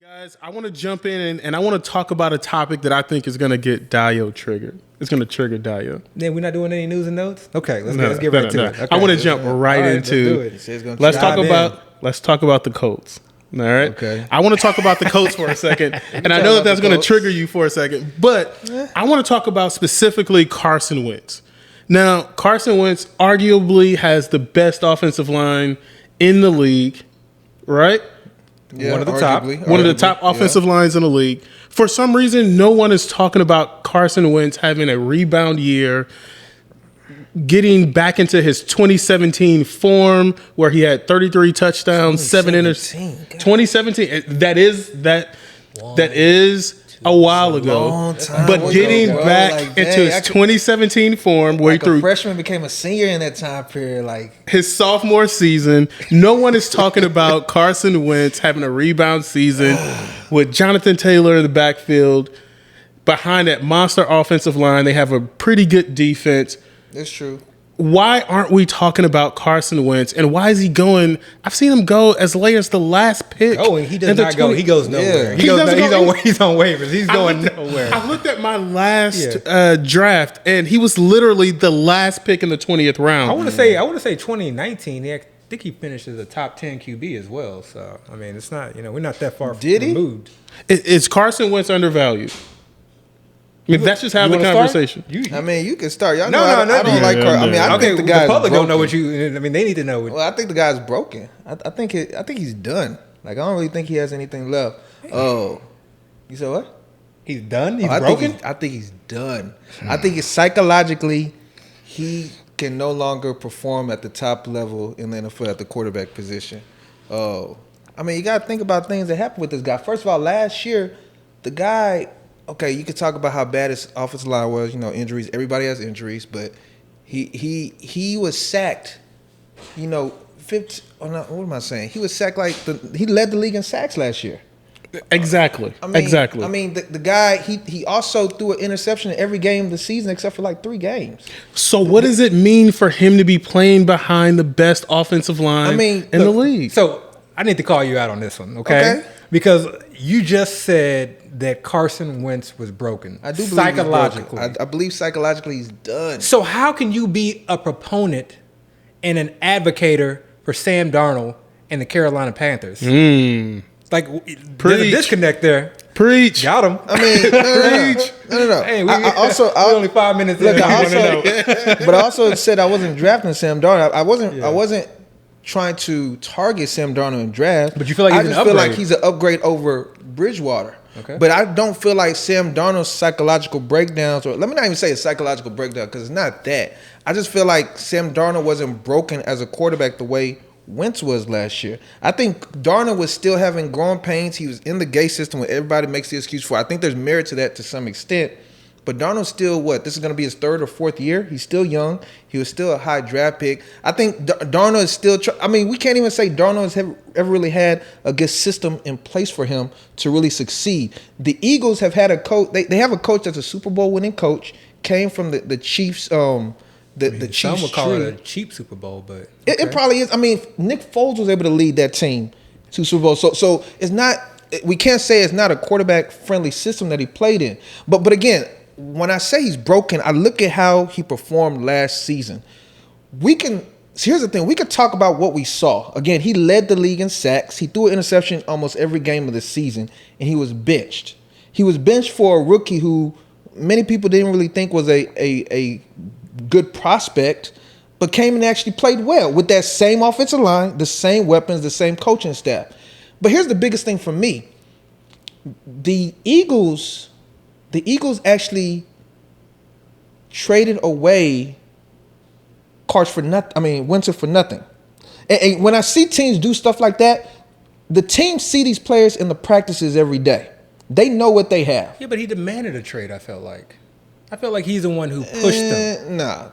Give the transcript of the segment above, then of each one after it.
Guys, I want to jump in and I want to talk about a topic that I think is going to get Dio triggered. It's going to trigger Dio. Then we're not doing any news and notes? Okay, let's get right to it. Okay. I want to jump right into let's talk about the Colts. All right. Okay. I want to talk about the Colts for a second. And I know that's going to trigger you for a second, but I want to talk about specifically Carson Wentz. Now, Carson Wentz arguably has the best offensive line in the league, right? Yeah, One of the top offensive lines in the league. For some reason, no one is talking about Carson Wentz having a rebound year, getting back into his 2017 form where he had 33 touchdowns, 7 interceptions. 2017. That is a while ago. But getting back into his 2017 form where he threw freshman became a senior in that time period, like his sophomore season. No one is talking about Carson Wentz having a rebound season with Jonathan Taylor in the backfield. Behind that monster offensive line, they have a pretty good defense. That's true. Why aren't we talking about Carson Wentz, and why is he going? I've seen him go as late as the last pick. Oh, and he does not go. He goes nowhere. Yeah. He's on waivers. He's going nowhere. I looked at my last draft, and he was literally the last pick in the 20th round. I want to say 2019. I think he finished as a top 10 QB as well. So I mean, it's not we're not that far removed. Is Carson Wentz undervalued? I mean, that's just have the conversation. You can start. Y'all know I don't like Carson. I mean, I think the guy's the public broken. don't know what you. I mean, they need to know. Well, I think the guy's broken. I think he's done. Like, I don't really think he has anything left. Oh, you said what? He's done. He's broken. I think he's done. I think it's psychologically he can no longer perform at the top level in the NFL at the quarterback position. Oh, I mean, you got to think about things that happened with this guy. First of all, last year, the guy. Okay, you could talk about how bad his offensive line was. Injuries. Everybody has injuries, but he was sacked. 50. Oh no, what am I saying? He was sacked he led the league in sacks last year. Exactly. Exactly. I mean, the guy he also threw an interception in every game of the season except for 3 games. So what does it mean for him to be playing behind the best offensive line in the league? So I need to call you out on this one, okay? Because you just said that Carson Wentz was broken. I do believe psychologically. I believe psychologically he's done. So how can you be a proponent and an advocator for Sam Darnold and the Carolina Panthers? Like, there's a disconnect there. Preach. Got him. I mean, preach. No. Hey, we're only 5 minutes in. But I also said I wasn't drafting Sam Darnold. I wasn't trying to target Sam Darnold in draft. But you feel like I just feel like he's an upgrade over Bridgewater. Okay. But I don't feel like Sam Darnold's psychological breakdowns, or let me not even say a psychological breakdown because it's not that. I just feel like Sam Darnold wasn't broken as a quarterback the way Wentz was last year. I think Darnold was still having growing pains. He was in the gay system where everybody makes the excuse for. I think there's merit to that to some extent. But Darnold's still this is going to be his 3rd or 4th year. He's still young. He was still a high draft pick. I think Darnold is still we can't even say Darnold has ever really had a good system in place for him to really succeed. The Eagles have had a coach. They have a coach that's a Super Bowl winning coach. Came from the Chiefs. The Chiefs. Some would call it a cheap Super Bowl, but it probably is. I mean, Nick Foles was able to lead that team to Super Bowl. So it's not. We can't say it's not a quarterback friendly system that he played in. But again, when I say he's broken, I look at how he performed last season. Here's the thing. We could talk about what we saw. Again, he led the league in sacks. He threw an interception almost every game of the season, and he was benched. He was benched for a rookie who many people didn't really think was a good prospect, but came and actually played well with that same offensive line, the same weapons, the same coaching staff. But here's the biggest thing for me. The Eagles actually traded away Wentz for nothing. And when I see teams do stuff like that, the teams see these players in the practices every day. They know what they have. Yeah, but he demanded a trade, I felt like he's the one who pushed them.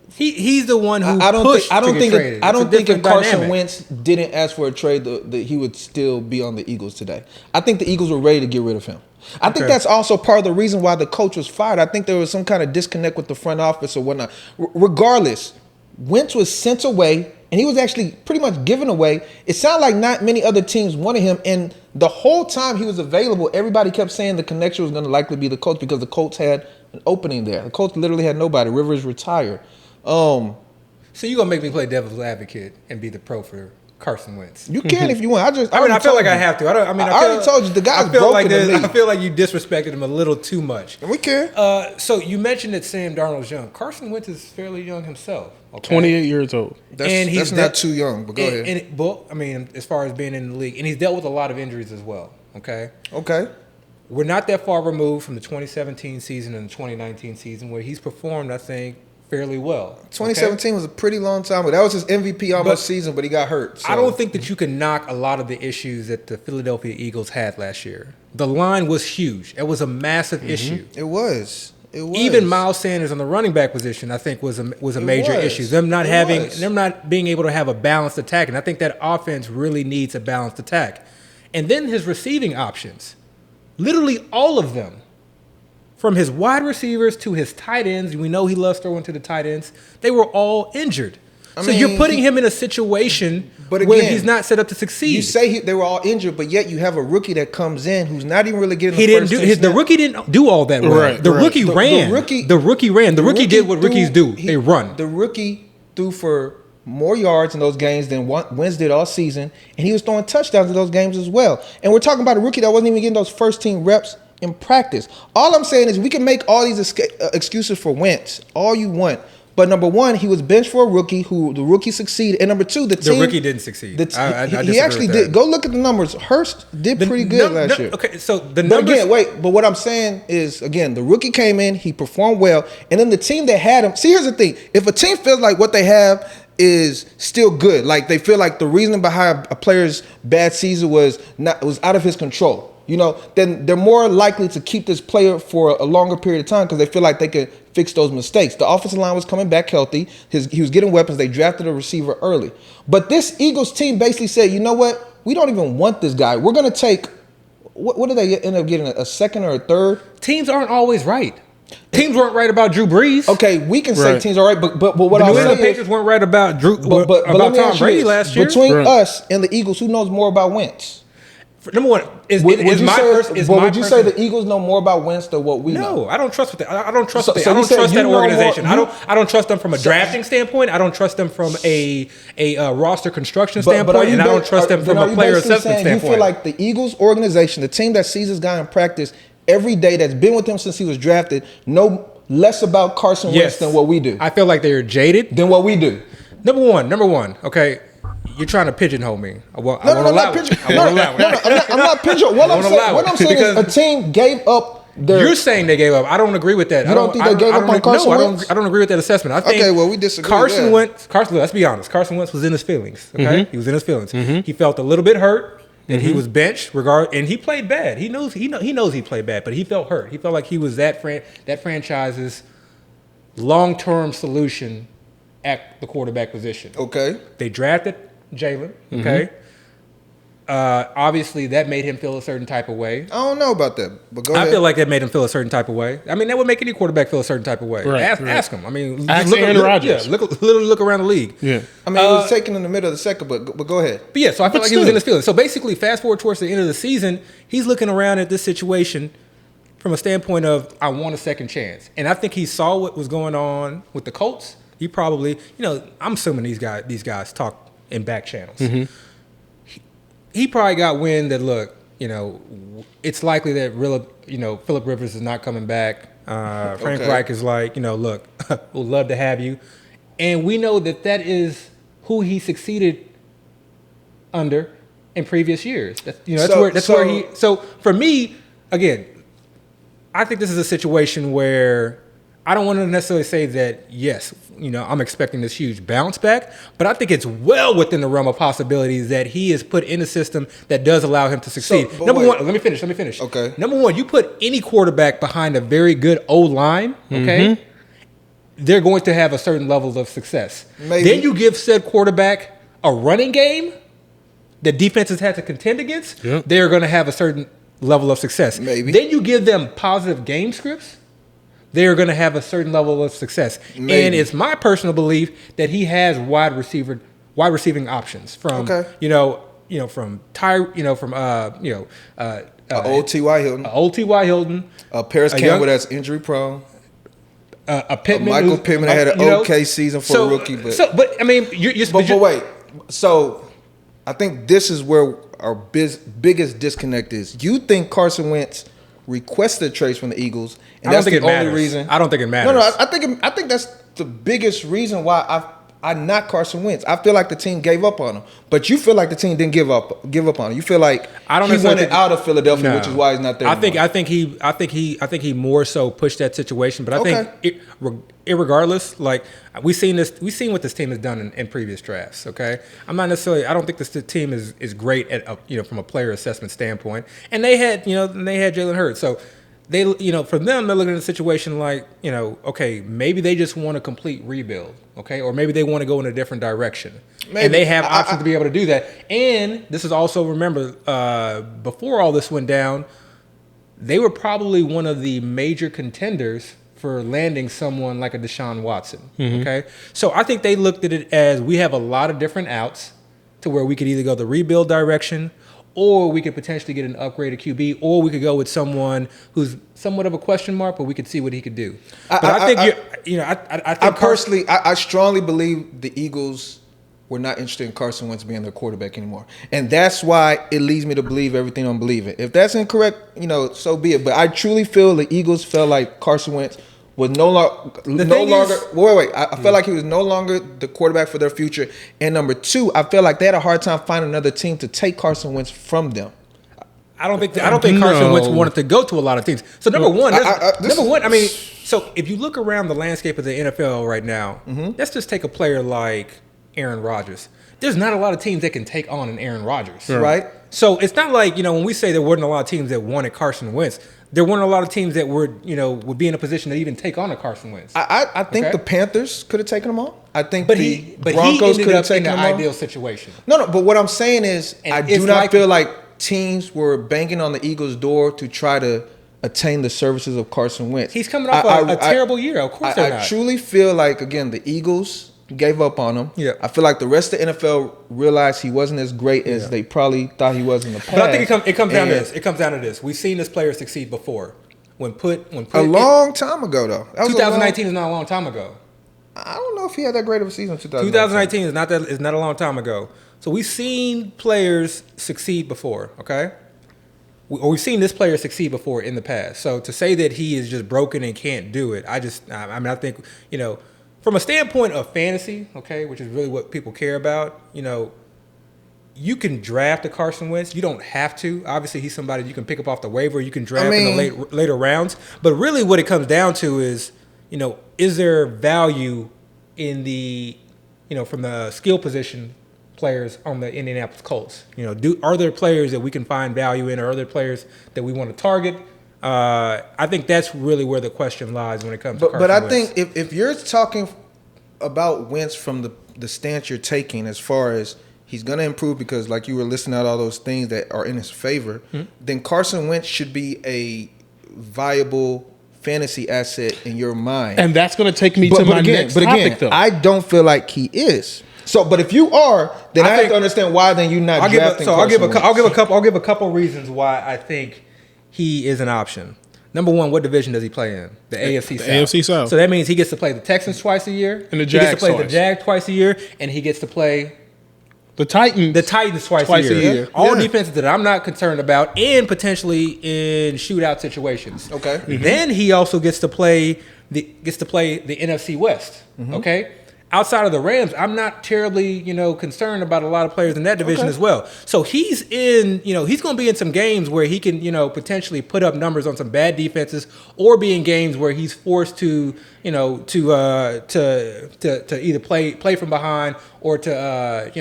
He's the one who pushed to get traded. I don't think if Carson Wentz didn't ask for a trade, that he would still be on the Eagles today. I think the Eagles were ready to get rid of him. I think that's also part of the reason why the coach was fired. I think there was some kind of disconnect with the front office or whatnot. Regardless, Wentz was sent away and he was actually pretty much given away. It sounded like not many other teams wanted him, and the whole time he was available, everybody kept saying the connection was going to likely be the Colts because the Colts had an opening there. The Colts literally had nobody. Rivers retired. So you're going to make me play devil's advocate and be the pro for Carson Wentz? You can if you want. I feel like I have to. I already told you the guy's broken the league. I feel like you disrespected him a little too much. We care. So you mentioned that Sam Darnold's young. Carson Wentz is fairly young himself. Okay? 28 years old. That's not too young, but go ahead. As far as being in the league, and he's dealt with a lot of injuries as well. Okay. We're not that far removed from the 2017 season and the 2019 season where he's performed, I think, fairly well. 2017 was a pretty long time, but that was his MVP season, but he got hurt. So. I don't think that you can knock a lot of the issues that the Philadelphia Eagles had last year. The line was huge. It was a massive issue. It was. Even Miles Sanders on the running back position, I think, was a major issue. Them not being able to have a balanced attack, and I think that offense really needs a balanced attack. And then his receiving options, literally all of them, from his wide receivers to his tight ends, we know he loves throwing to the tight ends, they were all injured. So you're putting him in a situation where he's not set up to succeed. You say they were all injured, but yet you have a rookie that comes in who's not even really getting the rookie didn't do all that well. Right, the rookie ran. The rookie did what rookies do. They run. The rookie threw for more yards in those games than Wentz did all season, and he was throwing touchdowns in those games as well. And we're talking about a rookie that wasn't even getting those first team reps in practice. All I'm saying is we can make all these excuses for Wentz all you want, but number one, he was benched for a rookie who the rookie succeeded, and number two, the rookie didn't succeed. He actually did. Go look at the numbers. Hurst did pretty good last year. Okay, so the numbers. But what I'm saying is, again, the rookie came in, he performed well, and then the team that had him. See, here's the thing: if a team feels like what they have is still good, like they feel like the reason behind a player's bad season was out of his control, then they're more likely to keep this player for a longer period of time because they feel like they could fix those mistakes. The offensive line was coming back healthy. He was getting weapons. They drafted a receiver early. But this Eagles team basically said, you know what? We don't even want this guy. We're going to take, what did they end up getting, a second or a third? Teams aren't always right. Teams weren't right about Drew Brees. Okay, we can say teams are right, but what I'm saying is, the Patriots weren't right about about Tom Brady last year. Between us and the Eagles, who knows more about Wentz? Number one, would you say the Eagles know more about Wentz than what we know? No, I don't trust that. I don't trust that organization. I don't trust them from a drafting standpoint. I don't trust them from a roster construction standpoint, and I don't trust them from a player assessment standpoint. You feel like the Eagles organization, the team that sees this guy in practice every day, that's been with him since he was drafted, know less about Carson Wentz than what we do. I feel like they're jaded than what we do. Number one. Okay. You're trying to pigeonhole me. I'm not pigeonholing. What I'm saying is a team gave up their... You're saying they gave up. I don't agree with that. You don't think they gave up on Carson Wentz? I don't agree with that assessment. I think we disagree. Carson Wentz, let's be honest. Carson Wentz was in his feelings. Okay? He was in his feelings. He felt a little bit hurt that he was benched, and he played bad. He knows he played bad, but he felt hurt. He felt like he was that franchise's long-term solution at the quarterback position. Okay. They drafted Jalen, okay? Obviously, that made him feel a certain type of way. I don't know about that, but go ahead. I feel like that made him feel a certain type of way. I mean, that would make any quarterback feel a certain type of way. Ask him. I mean, ask Aaron Rodgers. Literally look around the league. Yeah. I mean, it was taken in the middle of the second, but go ahead. But yeah, so I feel like he was in his feelings. So basically, fast forward towards the end of the season, he's looking around at this situation from a standpoint of, I want a second chance. And I think he saw what was going on with the Colts. He probably, I'm assuming these guys talk in back channels. He probably got wind that, look, it's likely that Phillip Rivers is not coming back. Frank Reich is like, look, we'd love to have you. And we know that is who he succeeded under in previous years. So for me, again, I think this is a situation where I don't want to necessarily say that, yes, I'm expecting this huge bounce back, but I think it's well within the realm of possibilities that he is put in a system that does allow him to succeed. Number one, let me finish. Okay. Number one, you put any quarterback behind a very good O-line, okay, they're going to have a certain level of success. Maybe. Then you give said quarterback a running game that defenses had to contend against, they're going to have a certain level of success. Maybe. Then you give them positive game scripts, they're going to have a certain level of success. Maybe. And it's my personal belief that he has wide receiver wide receiving options from from old T.Y. Hilton, Paris Campbell that's injury prone. A Pittman, Michael Pittman had an okay season for a rookie, but I mean, but wait. So I think this is where our biggest disconnect is. You think Carson Wentz requested trades from the Eagles, and that's the only reason? I don't think it matters. No, I think that's the biggest reason why I knock Carson Wentz. I feel like the team gave up on him, but you feel like the team didn't give up on him. You feel like he wanted out of Philadelphia, which is why he's not there. I think he more so pushed that situation. But I think irregardless, like we've seen what this team has done in previous drafts. Okay, I don't think this team is great at from a player assessment standpoint. And they had Jalen Hurts, so. They, for them, they're looking at a situation like, okay, maybe they just want a complete rebuild, okay? Or maybe they want to go in a different direction. Maybe. And they have options to be able to do that. And this is also, remember, before all this went down, they were probably one of the major contenders for landing someone like a Deshaun Watson, okay? So I think they looked at it as we have a lot of different outs to where we could either go the rebuild direction, or we could potentially get an upgraded QB, or we could go with someone who's somewhat of a question mark, but we could see what he could do. I strongly believe the Eagles were not interested in Carson Wentz being their quarterback anymore, and that's why it leads me to believe everything I'm believing. If that's incorrect, so be it. But I truly feel the Eagles felt like Carson Wentz was no longer. I felt like he was no longer the quarterback for their future. And number two, I feel like they had a hard time finding another team to take Carson Wentz from them. I don't think Carson Wentz wanted to go to a lot of teams. So number one, so if you look around the landscape of the NFL right now, let's just take a player like Aaron Rodgers. There's not a lot of teams that can take on an Aaron Rodgers, right? So it's not like when we say there weren't a lot of teams that wanted Carson Wentz. There weren't a lot of teams that would be in a position to even take on a Carson Wentz. I think the Panthers could have taken him on. I think the Broncos could have taken him on. He ended up in the ideal situation. No, but what I'm saying is I do not feel like teams were banging on the Eagles' door to try to attain the services of Carson Wentz. He's coming off a terrible year. Of course they're not. I truly feel like, again, the Eagles gave up on him. Yeah. I feel like the rest of the NFL realized he wasn't as great as they probably thought he was in the past. But I think it comes down to this. It comes down to this. We've seen this player succeed before. When put a long time ago, though. 2019 is not a long time ago. I don't know if he had that great of a season in 2019 is not a long time ago. So we've seen players succeed before, okay? We've seen this player succeed before in the past. So to say that he is just broken and can't do it, I think, from a standpoint of fantasy, okay, which is really what people care about, you can draft a Carson Wentz. You don't have to. Obviously, he's somebody you can pick up off the waiver. You can draft in the later rounds. But really what it comes down to is, is there value in the, from the skill position players on the Indianapolis Colts? Are there players that we can find value in, or are there players that we want to target? I think that's really where the question lies when it comes to Carson Wentz. But I think if you're talking about Wentz from the stance you're taking as far as he's going to improve because, like you were listing out all those things that are in his favor, then Carson Wentz should be a viable fantasy asset in your mind. And that's going to take me to my next topic, though. I don't feel like he is. So, but if you are, then I have to understand why then you're not drafting Carson Wentz. I'll give a couple reasons why I think he is an option. Number one, what division does he play in? The AFC South. AFC South. So that means he gets to play the Texans twice a year. And the Jags He gets to play the Jags twice a year. And he gets to play the Titans twice a year. All defenses that I'm not concerned about, and potentially in shootout situations. Okay. Then he also gets to play the NFC West. Okay. Outside of the Rams, I'm not terribly, concerned about a lot of players in that division as well. So he's in, he's going to be in some games where he can, potentially put up numbers on some bad defenses, or be in games where he's forced to, to either play from behind, or to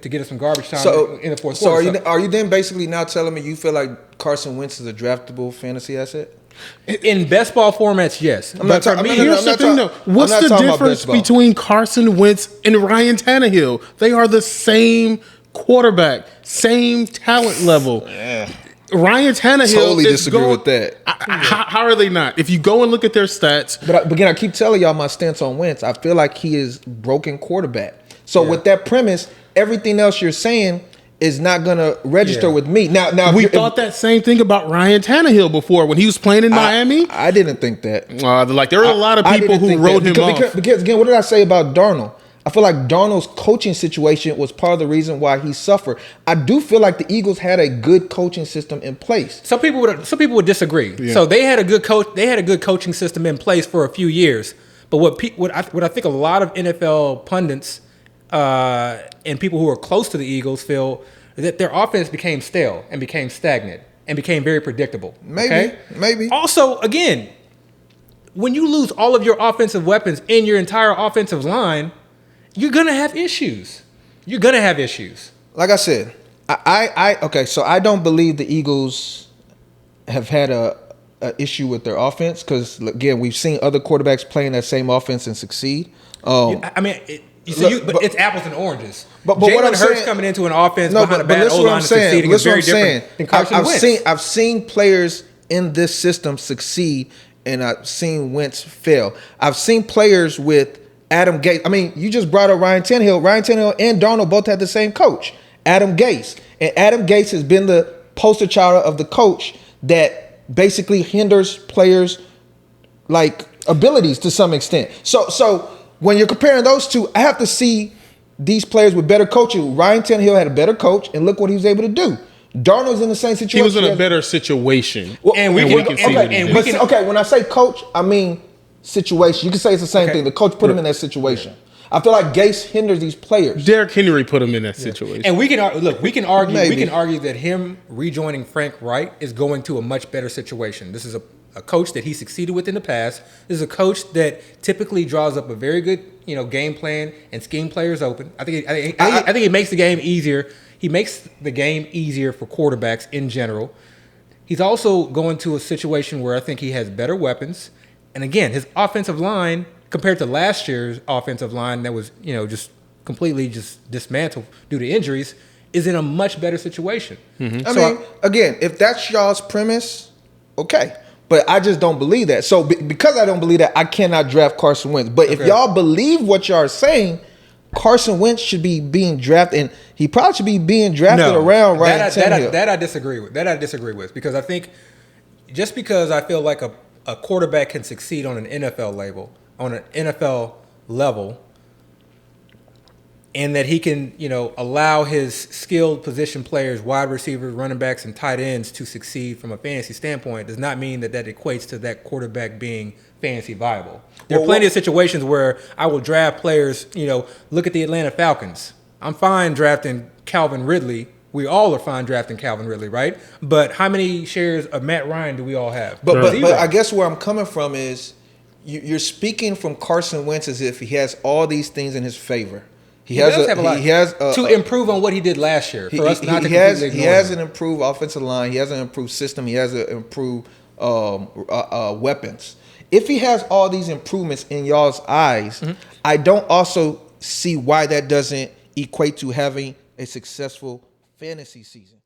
get us some garbage time in the fourth quarter. So are you then basically now telling me you feel like Carson Wentz is a draftable fantasy asset? In best ball formats, yes. Here's the thing, though. What's the difference between Carson Wentz and Ryan Tannehill? They are the same quarterback, same talent level. Ryan Tannehill totally disagree with that. How are they not? If you go and look at their stats. But again, I keep telling y'all my stance on Wentz. I feel like he is broken quarterback. So with that premise, everything else you're saying is not going to register with me. Now we thought that same thing about Ryan Tannehill before when he was playing in Miami. I didn't think that. Like there were a lot of people who wrote him off. Because again, what did I say about Darnold? I feel like Darnold's coaching situation was part of the reason why he suffered. I do feel like the Eagles had a good coaching system in place. Some people would disagree. Yeah. So they had a good coach. They had a good coaching system in place for a few years. But what I think a lot of NFL pundits and people who are close to the Eagles feel that their offense became stale and became stagnant and became very predictable. Maybe. Also, again, when you lose all of your offensive weapons in your entire offensive line, you're gonna have issues. Like I said, so I don't believe the Eagles have had a issue with their offense because again, we've seen other quarterbacks playing that same offense and succeed. But it's apples and oranges. But Jalen what I'm Hurts saying, coming into an offense behind a bad O-line and succeeding is very different than Carson Wentz. I've seen players in this system succeed, and I've seen Wentz fail. I've seen players with Adam Gase. I mean, you just brought up Ryan Tannehill. Ryan Tannehill and Darnold both had the same coach, Adam Gase. And Adam Gase has been the poster child of the coach that basically hinders players' abilities to some extent. So when you're comparing those two, I have to see these players with better coaching. Ryan Tannehill had a better coach, and look what he was able to do. Darnold's in the same situation. He was in a better situation. When I say coach, I mean situation. You can say it's the same thing. The coach put him in that situation. I feel like Gase hinders these players. Derrick Henry put him in that situation. And we can argue that him rejoining Frank Reich is going to a much better situation. This is a coach that he succeeded with in the past. This is a coach that typically draws up a very good, game plan and scheme players open. I think it makes the game easier. He makes the game easier for quarterbacks in general. He's also going to a situation where I think he has better weapons. And again, his offensive line compared to last year's offensive line that was, just completely just dismantled due to injuries is in a much better situation. Mm-hmm. Again, if that's y'all's premise, okay. But I just don't believe that. So because I don't believe that, I cannot draft Carson Wentz. But if y'all believe what y'all are saying, Carson Wentz should be being drafted, and he probably should be being drafted around Ryan Tannehill. That I disagree with because I think just because I feel like a quarterback can succeed on an NFL level, and that he can, allow his skilled position players, wide receivers, running backs, and tight ends to succeed from a fantasy standpoint does not mean that equates to that quarterback being fantasy viable. There are plenty of situations where I will draft players, look at the Atlanta Falcons. I'm fine drafting Calvin Ridley. We all are fine drafting Calvin Ridley, right? But how many shares of Matt Ryan do we all have? But I guess where I'm coming from is you're speaking from Carson Wentz as if he has all these things in his favor. He has to improve on what he did last year. He has an improved offensive line. He has an improved system. He has an improved weapons. If he has all these improvements in y'all's eyes, I don't also see why that doesn't equate to having a successful fantasy season.